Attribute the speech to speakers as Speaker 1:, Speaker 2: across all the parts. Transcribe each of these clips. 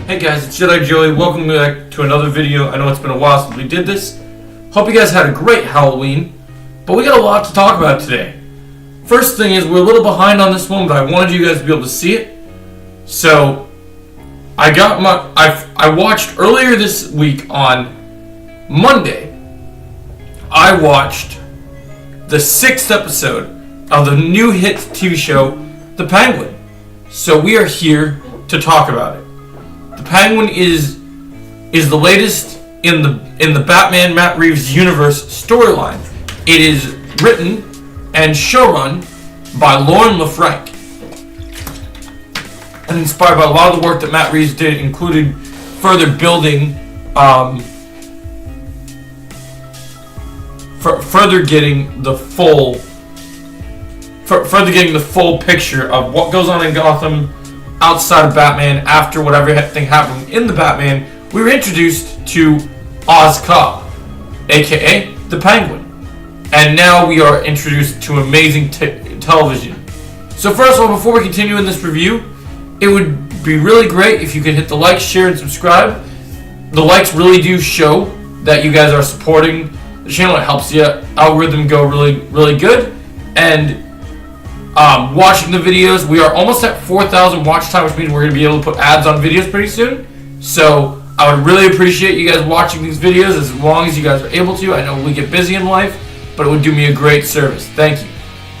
Speaker 1: Hey guys, it's Jedi Joey. Welcome back to another video. I know it's been a while since we did this. Hope you guys had a great Halloween, but we got a lot to talk about today. First thing is, we're a little behind on this one, but I wanted you guys to be able to see it. So, I watched earlier this week on Monday, I watched the 6th episode of the new hit TV show, The Penguin. So we are here to talk about it. The Penguin is the latest in the Batman Matt Reeves universe storyline. It is written and showrun by Lauren LaFranc, and inspired by a lot of the work that Matt Reeves did, including further building, further getting the full picture of what goes on in Gotham outside of Batman. After whatever thing happened in the Batman, we were introduced to Oz Cobb, aka the Penguin, and now we are introduced to amazing television. So first of all, before we continue in this review, it would be really great if you could hit the like, share, and subscribe. The likes really do show that you guys are supporting the channel. It helps the algorithm go really good. And watching the videos, we are almost at 4,000 watch time, which means we're going to be able to put ads on videos pretty soon. So I would really appreciate you guys watching these videos as long as you guys are able to. I know we get busy in life, but it would do me a great service. Thank you.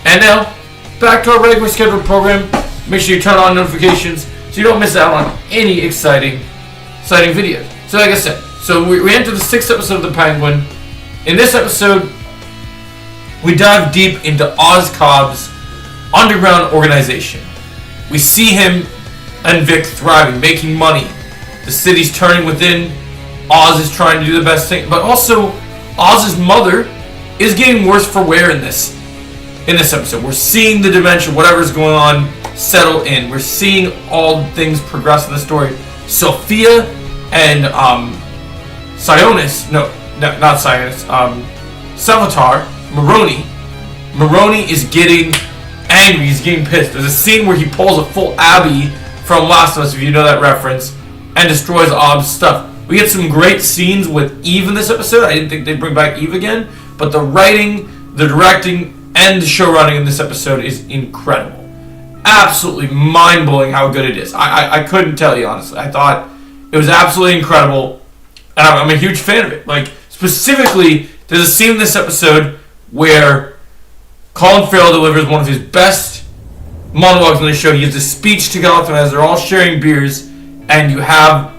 Speaker 1: And now, back to our regular scheduled program. Make sure you turn on notifications so you don't miss out on any exciting videos. So like I said, we enter the 6th episode of The Penguin. In this episode, we dive deep into Oz Cobb's underground organization. We see him and Vic thriving, making money. The city's turning within. Oz is trying to do the best thing, but also Oz's mother is getting worse for wear in this episode. We're seeing the dementia, whatever's going on, settle in. We're seeing all things progress in the story. Sophia and Salvatore Maroni is getting angry. He's getting pissed. There's a scene where he pulls a full Abby from Last of Us, if you know that reference, and destroys Ob's stuff. We get some great scenes with Eve in this episode. I didn't think they'd bring back Eve again, but the writing, the directing, and the show running in this episode is incredible. Absolutely mind-blowing how good it is. I couldn't tell you, honestly. I thought it was absolutely incredible, and I'm a huge fan of it. Like, specifically, there's a scene in this episode where Colin Farrell delivers one of his best monologues on the show. He gives a speech to Gotham as they're all sharing beers, and you have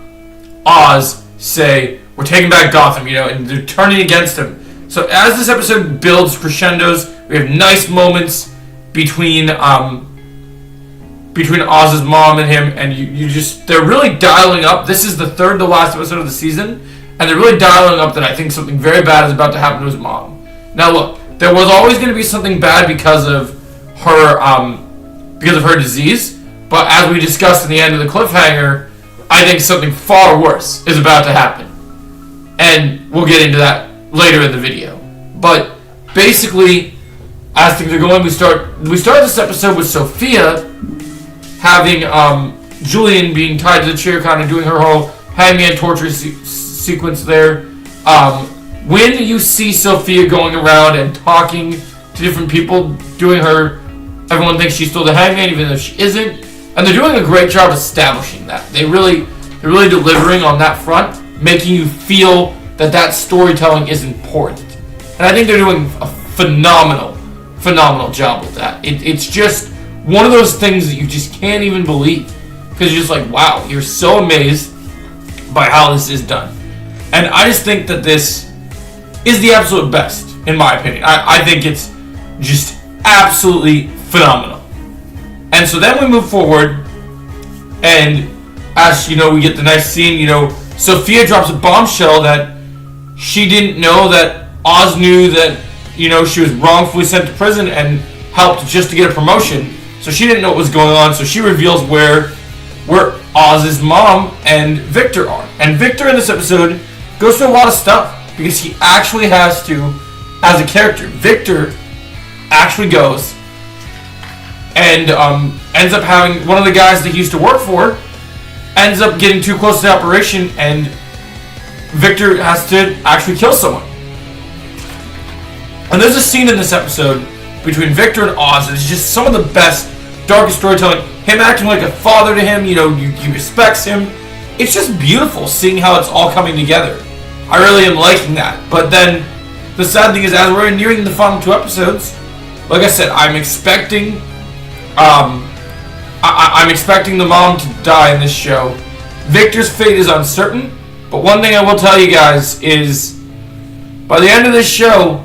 Speaker 1: Oz say, "We're taking back Gotham," and they're turning against him. So as this episode builds crescendos, we have nice moments between Oz's mom and him, and they're really dialing up. This is the third to last episode of the season, and they're really dialing up that I think something very bad is about to happen to his mom. Now look, there was always going to be something bad because of her disease, but as we discussed in the end of the cliffhanger, I think something far worse is about to happen, and we'll get into that later in the video. But basically, as things are going, we start this episode with Sophia having Julian being tied to the chair, kind of doing her whole hangman torture sequence there. When you see Sophia going around and talking to different people, everyone thinks she's still the hangman, even though she isn't. And they're doing a great job establishing that. They're really delivering on that front, making you feel that storytelling is important. And I think they're doing a phenomenal job with that. It's just one of those things that you just can't even believe, because you're just like, wow, you're so amazed by how this is done. And I just think that this is the absolute best, in my opinion. I think it's just absolutely phenomenal. And so then we move forward, and as we get the nice scene. Sophia drops a bombshell that she didn't know that Oz knew that she was wrongfully sent to prison and helped just to get a promotion. So she didn't know what was going on. So she reveals where Oz's mom and Victor are. And Victor in this episode goes through a lot of stuff because he actually has to, as a character, Victor actually goes and ends up having one of the guys that he used to work for ends up getting too close to the operation, and Victor has to actually kill someone. And there's a scene in this episode between Victor and Oz. It's just some of the best, darkest storytelling. Him acting like a father to him, he respects him. It's just beautiful seeing how it's all coming together. I really am liking that. But then, the sad thing is, as we're nearing the final 2 episodes, like I said, I'm expecting, I'm expecting the mom to die in this show. Victor's fate is uncertain, but one thing I will tell you guys is, by the end of this show,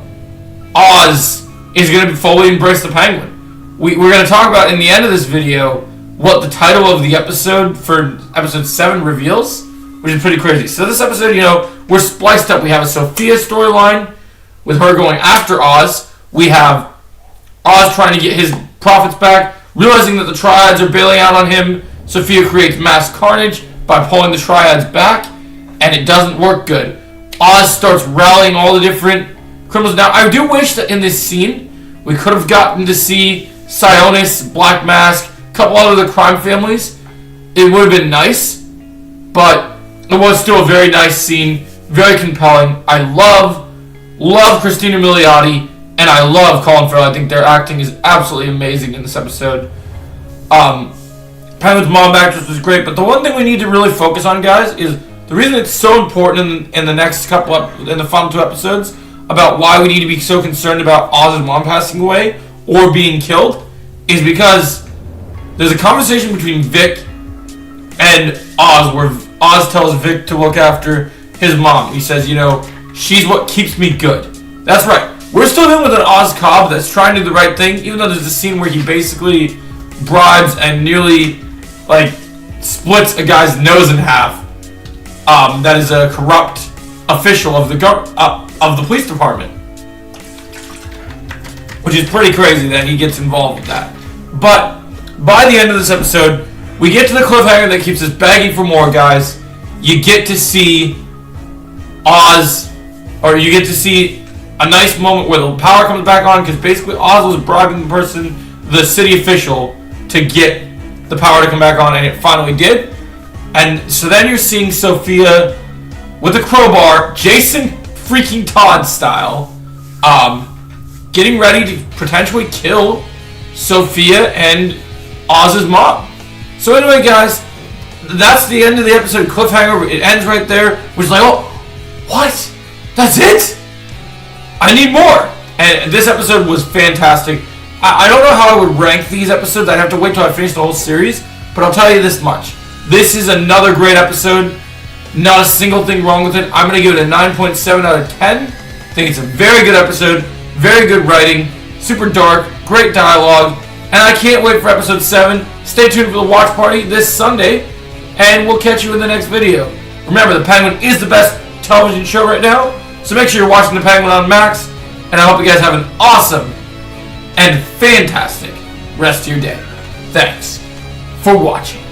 Speaker 1: Oz is going to fully embrace the Penguin. We're going to talk about in the end of this video what the title of the episode for episode 7 reveals, which is pretty crazy. So this episode, we're spliced up. We have a Sophia storyline with her going after Oz. We have Oz trying to get his profits back, realizing that the Triads are bailing out on him. Sophia creates mass carnage by pulling the Triads back, and it doesn't work good. Oz starts rallying all the different criminals. Now, I do wish that in this scene, we could have gotten to see Sionis, Black Mask, a couple other crime families. It would have been nice, but it was still a very nice scene, very compelling. I love Christina Milioti, and I love Colin Farrell. I think their acting is absolutely amazing in this episode. Penguin's mom actress was great, but the one thing we need to really focus on, guys, is the reason it's so important in the next in the final 2 episodes about why we need to be so concerned about Oz's mom passing away or being killed is because there's a conversation between Vic and Oz where Oz tells Vic to look after his mom. He says, she's what keeps me good. That's right. We're still dealing with an Oz Cobb that's trying to do the right thing, even though there's a scene where he basically bribes and nearly, splits a guy's nose in half. That is a corrupt official of the police department. Which is pretty crazy that he gets involved with that. But by the end of this episode, we get to the cliffhanger that keeps us begging for more, guys. You get to see Oz, or you get to see a nice moment where the power comes back on, because basically Oz was bribing the city official, to get the power to come back on, and it finally did. And so then you're seeing Sophia with a crowbar, Jason freaking Todd style, getting ready to potentially kill Sophia and Oz's mom. So anyway, guys, that's the end of the episode. Cliffhanger. It ends right there. Which is like, oh, what? That's it? I need more. And this episode was fantastic. I don't know how I would rank these episodes. I'd have to wait till I finish the whole series. But I'll tell you this much. This is another great episode. Not a single thing wrong with it. I'm going to give it a 9.7 out of 10. I think it's a very good episode. Very good writing. Super dark. Great dialogue. And I can't wait for episode 7. Stay tuned for the watch party this Sunday. And we'll catch you in the next video. Remember, The Penguin is the best television show right now. So make sure you're watching The Penguin on Max. And I hope you guys have an awesome and fantastic rest of your day. Thanks for watching.